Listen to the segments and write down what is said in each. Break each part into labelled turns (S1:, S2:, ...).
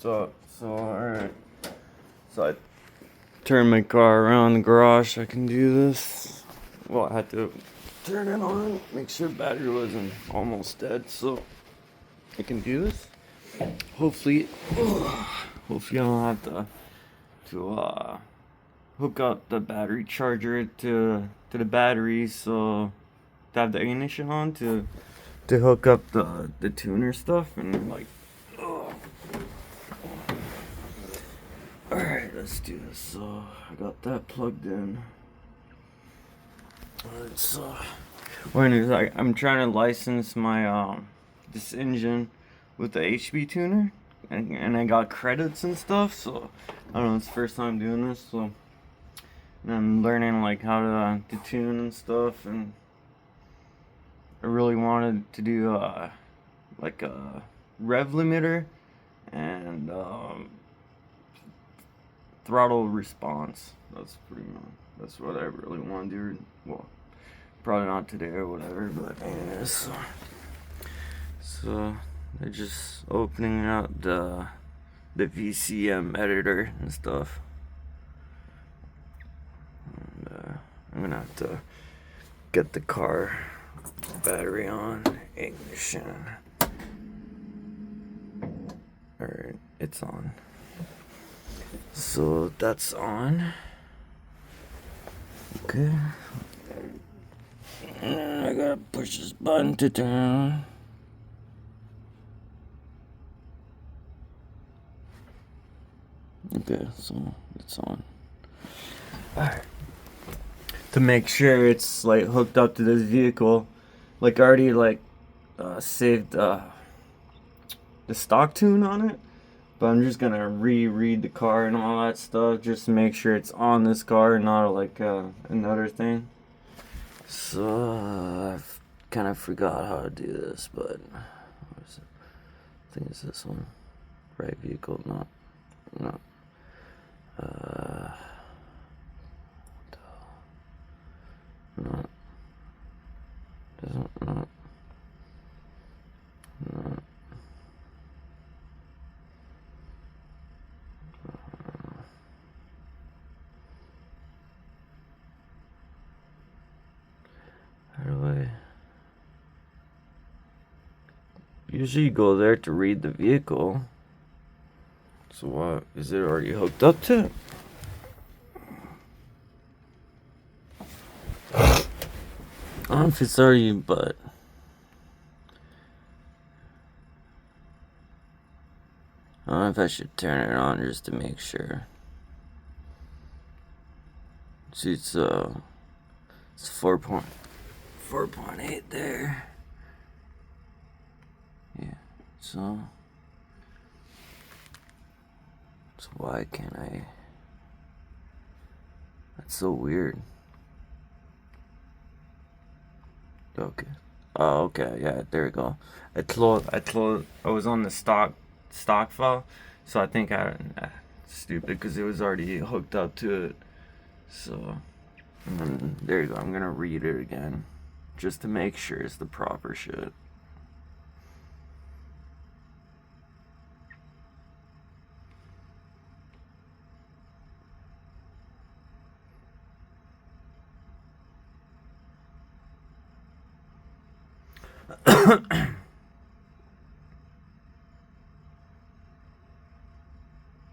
S1: Alright. So I turned my car around the garage. I can do this. Well, I had to turn it on, make sure the battery wasn't almost dead, so I can do this. Hopefully I don't have to hook up the battery charger to the battery, so to have the ignition on to hook up the tuner stuff and like. Alright, let's do this. So I got that plugged in. Alright, so I'm trying to license my this engine with the hptuner, and I got credits and stuff, so I don't know, it's the first time doing this, so and I'm learning like how to tune and stuff, and I really wanted to do like a rev limiter and throttle response. That's what I really want to do. Well, probably not today or whatever, but anyways. So they're just opening up the VCM editor and stuff. And I'm gonna have to get the car battery on, ignition. Alright, it's on. So that's on. Okay. And I gotta push this button to turn on. Okay, so it's on. Alright. To make sure it's like hooked up to this vehicle, like I already like saved the stock tune on it, but I'm just gonna reread the car and all that stuff just to make sure it's on this car and not like another thing. So I've kind of forgot how to do this, but what is it? I think it's this one. Right vehicle, not. Not. Doesn't not. Not. How do I? Usually you go there to read the vehicle. So what? Is it already hooked up to it? I don't know if it's already, but I don't know if I should turn it on just to make sure. See, it's 4.8 there. Yeah, so why can't I? That's so weird. Okay. Oh, okay. Yeah, there we go. I was on the stock file, so I think stupid because it was already hooked up to it. So, and then, there you go. I'm gonna read it again, just to make sure it's the proper shit.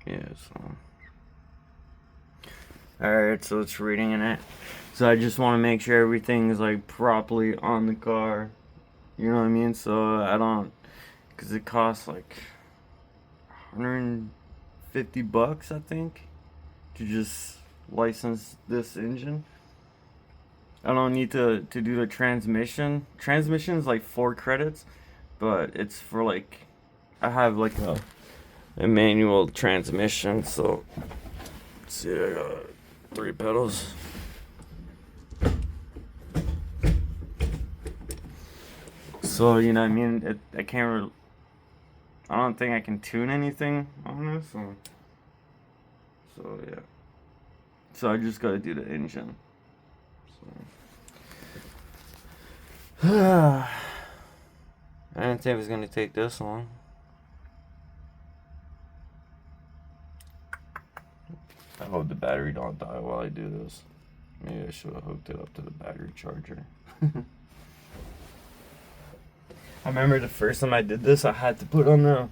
S1: Yeah, so. Alright, so it's reading in it. So I just want to make sure everything's like properly on the car. You know what I mean? So I don't, because it costs like $150, I think, to just license this engine. I don't need to do the transmission. Transmission is like 4 credits, but it's for like, I have like a manual transmission, so let's see, I got 3 pedals. So, you know what I mean? I can't I don't think I can tune anything on this. So yeah. So I just gotta do the engine. So. I didn't think it was gonna take this long. I hope the battery don't die while I do this. Maybe I should have hooked it up to the battery charger. I remember the first time I did this, I had to put on the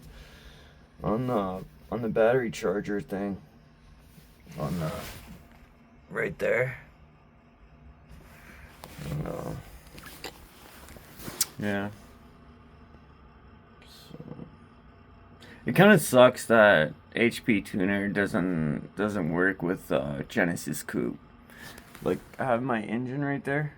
S1: battery charger thing on the right there. And, yeah. So it kind of sucks that hptuner doesn't work with Genesis Coupe. Like, I have my engine right there,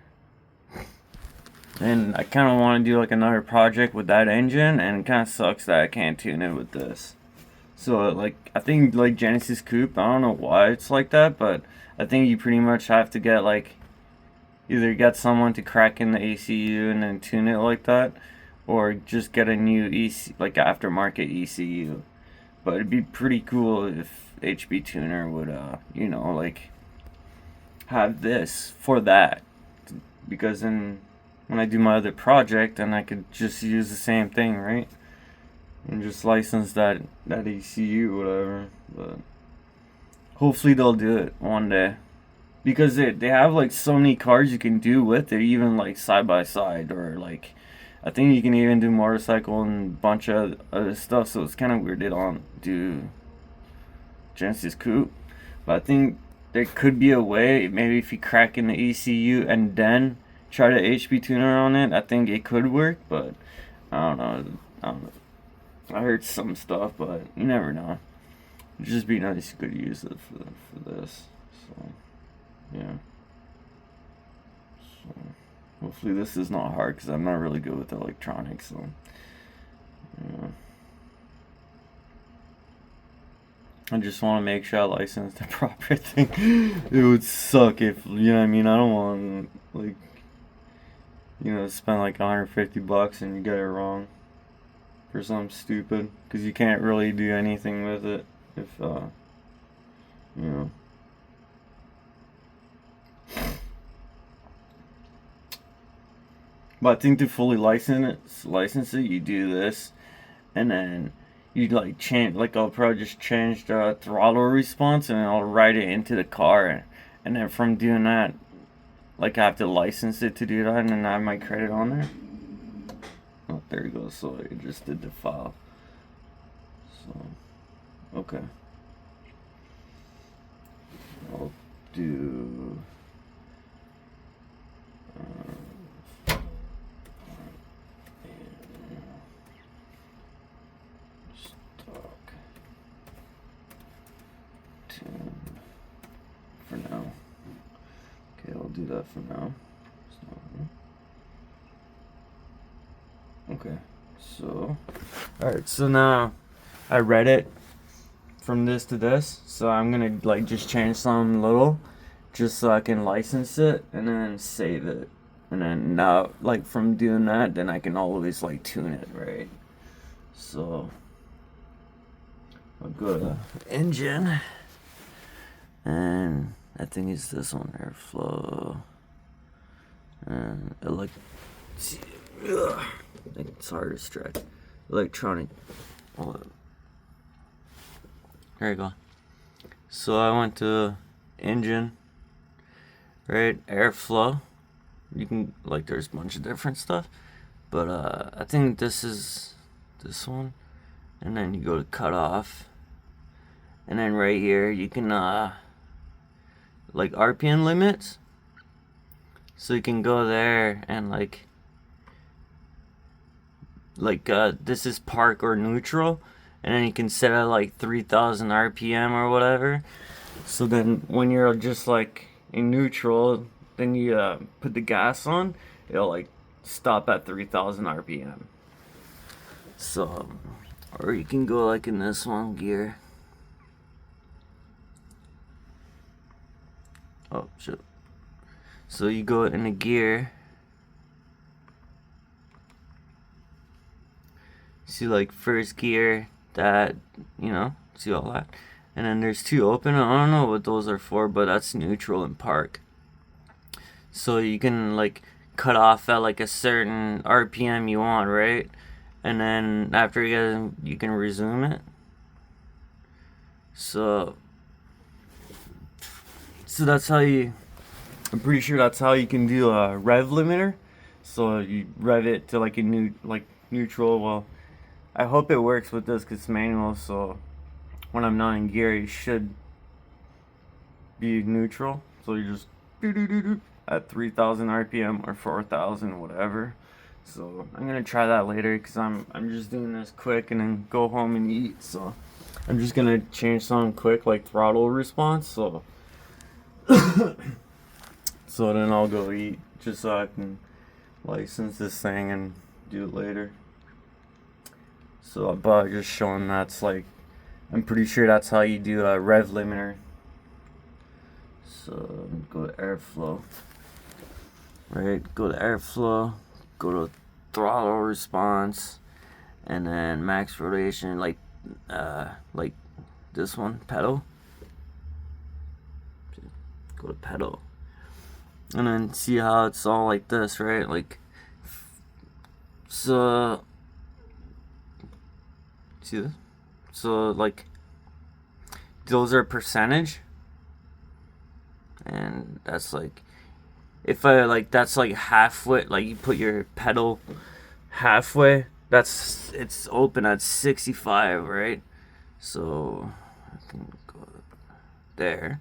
S1: and I kind of want to do like another project with that engine, and it kind of sucks that I can't tune it with this. So like, I think like Genesis Coupe, I don't know why it's like that, but I think you pretty much have to get like either get someone to crack in the ECU and then tune it like that, or just get a new like aftermarket ECU. But it'd be pretty cool if hptuner would like have this for that, because then when I do my other project, then I could just use the same thing, right? And just license that ECU, whatever. But hopefully they'll do it one day, because they have like so many cars you can do with it, even like side by side, or like I think you can even do motorcycle and a bunch of other stuff. So it's kind of weird they don't do Genesis Coupe, but I think there could be a way, maybe if you crack in the ECU and then try to hptuner on it, I think it could work. But I don't know. I heard some stuff, but you never know. It'd just be nice you could use it for this. So yeah. So hopefully this is not hard, because I'm not really good with electronics. So yeah. I just want to make sure I license the proper thing. It would suck if, you know what I mean? I don't want, like, spend like $150 and you get it wrong for something stupid, because you can't really do anything with it if, you know. But I think to fully license it, you do this, and then you like change, like I'll probably just change the throttle response, and I'll write it into the car, and then from doing that, like I have to license it to do that, and then I have my credit on there. Oh, there you go. So it just did the file. So okay, I'll do. For now. Okay, I'll do that for now. Okay, so alright, so now I read it from this to this, so I'm gonna like just change some little just so I can license it and then save it, and then now like from doing that, then I can always like tune it, right? So I'll go to engine, and I think it's this one, airflow, and it's hard to stretch. Electronic. Hold on. There you go. So I went to engine, right? Airflow. You can like, there's a bunch of different stuff, but I think this is this one, and then you go to cut off, and then right here you can like RPM limits. So you can go there and like this is park or neutral, and then you can set it like 3000 RPM or whatever. So then when you're just like in neutral, then you put the gas on, it'll like stop at 3000 RPM. So, or you can go like in this one gear. Oh shit. So you go in the gear, see like first gear, that, see all that, and then there's two open. I don't know what those are for, but that's neutral and park. So you can like cut off at like a certain RPM you want, right? And then after you can resume it. So So that's how you, I'm pretty sure that's how you can do a rev limiter. So you rev it to like a neutral. Well, I hope it works with this because it's manual, so when I'm not in gear it should be neutral. So you just at 3,000 RPM or 4,000, whatever. So I'm gonna try that later because I'm just doing this quick and then go home and eat. So I'm just gonna change something quick like throttle response. So so then I'll go eat just so I can license this thing and do it later. So but just showing that's like, I'm pretty sure that's how you do a rev limiter. So go to airflow. Right, go to airflow, go to throttle response, and then max rotation, like this one, pedal. Go to pedal, and then see how it's all like this, right? Like, so see this? So like, those are percentage, and that's like, if I like, that's like halfway, like you put your pedal halfway, that's, it's open at 65, right? So I can go there,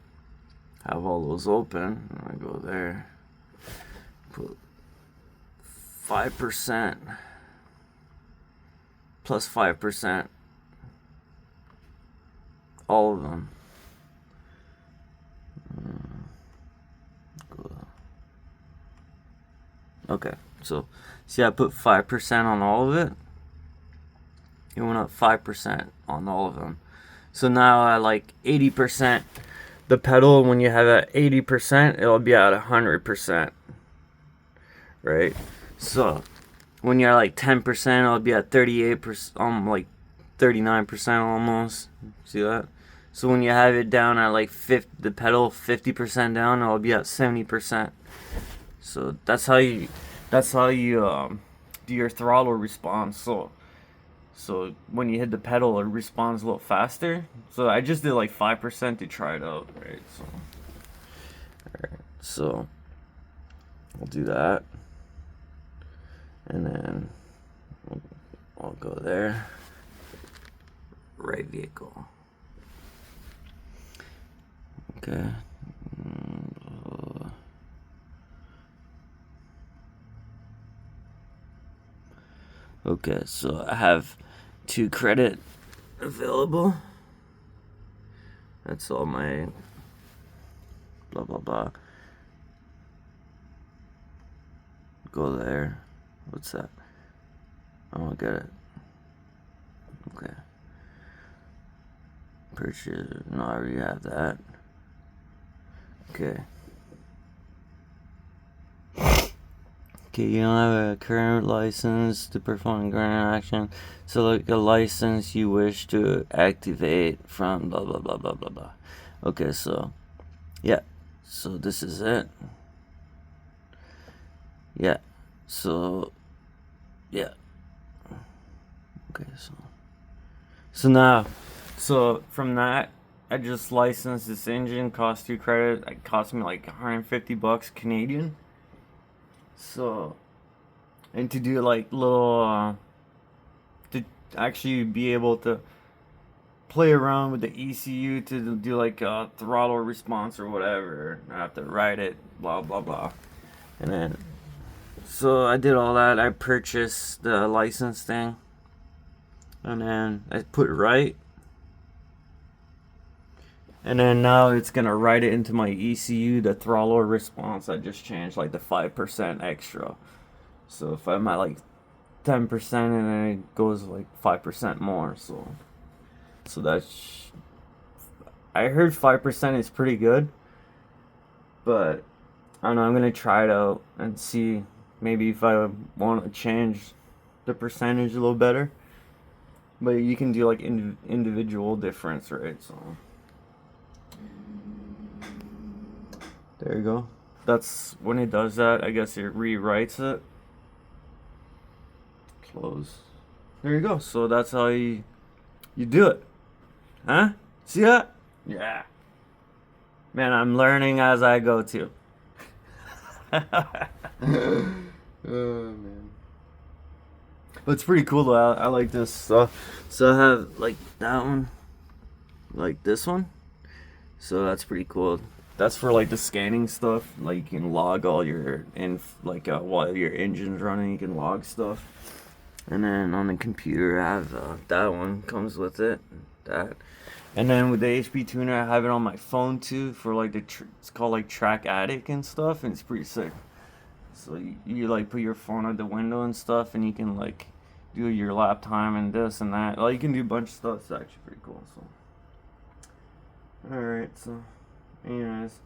S1: have all those open, and I go there, put 5% plus 5%, all of them. Okay, so see, I put 5% on all of it. It went up 5% on all of them. So now at like 80%, the pedal, when you have at 80%, it'll be at 100%, right? So when you're like 10%, it'll be at 38%, like 39% almost. See that? So when you have it down at like the pedal 50% down, it'll be at 70%. So that's how you do your throttle response. So when you hit the pedal, it responds a little faster. So I just did like 5% to try it out, right? So, alright, so I'll do that, and then I'll go there. Right vehicle. Okay. Okay, so I have 2 credit available. That's all my blah blah blah. Go there. What's that? I don't get it. Okay. Purchase. No, I already have that. Okay. Okay, you don't have a current license to perform grant action. Select a license you wish to activate from blah blah blah blah blah blah. Okay, so yeah, so this is it. Yeah, so yeah. Okay, so now, so from that, I just licensed this engine. Cost 2 credit. It cost me like $150 Canadian. So, and to do like little, to actually be able to play around with the ECU to do like a throttle response or whatever. I have to write it, blah blah blah. And then, so I did all that. I purchased the license thing, and then I put right. And then now it's gonna write it into my ECU, the throttle response. I just changed like the 5% extra. So if I'm at like 10%, and then it goes like 5% more. So that's, I heard 5% is pretty good, but I don't know. I'm gonna try it out and see maybe if I want to change the percentage a little better. But you can do like individual difference, right? So there you go. That's when it does that. I guess it rewrites it. Close. There you go. So that's how you do it. Huh? See that? Yeah. Man, I'm learning as I go too. Oh man. But it's pretty cool though. I like this stuff. So I have like that one, like this one. So that's pretty cool. That's for like the scanning stuff. Like you can log all your while your engine's running, you can log stuff. And then on the computer, I have that one comes with it. That. And then with the HP tuner, I have it on my phone too for like it's called like Track Attic and stuff, and it's pretty sick. So you like put your phone at the window and stuff, and you can like do your lap time and this and that. Like you can do a bunch of stuff. It's actually pretty cool. So, all right. So, anyways.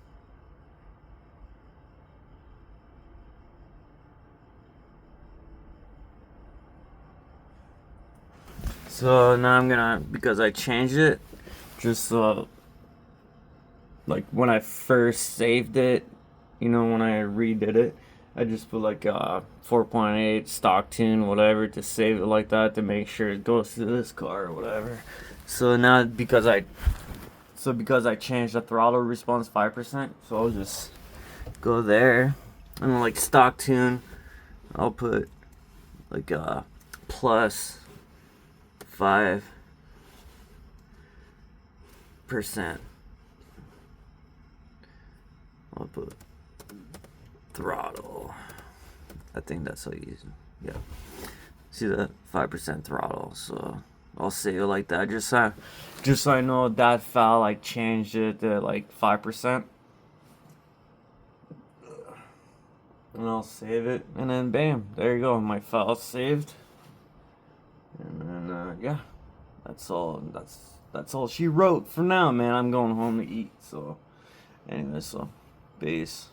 S1: So now I'm gonna, because I changed it, just like when I first saved it, when I redid it, I just put like 4.8 stock tune, whatever, to save it like that to make sure it goes to this car or whatever. So now because I changed the throttle response 5%, so I'll just go there and like stock tune, I'll put like plus 5%. I'll put throttle. I think that's how you use it. Yeah. See that 5% throttle. So I'll save it like that. Just so I know that file I changed it to like 5%. And I'll save it, and then bam, there you go. My file's saved. And then yeah, that's all. That's all she wrote for now, man. I'm going home to eat. So anyway, so peace.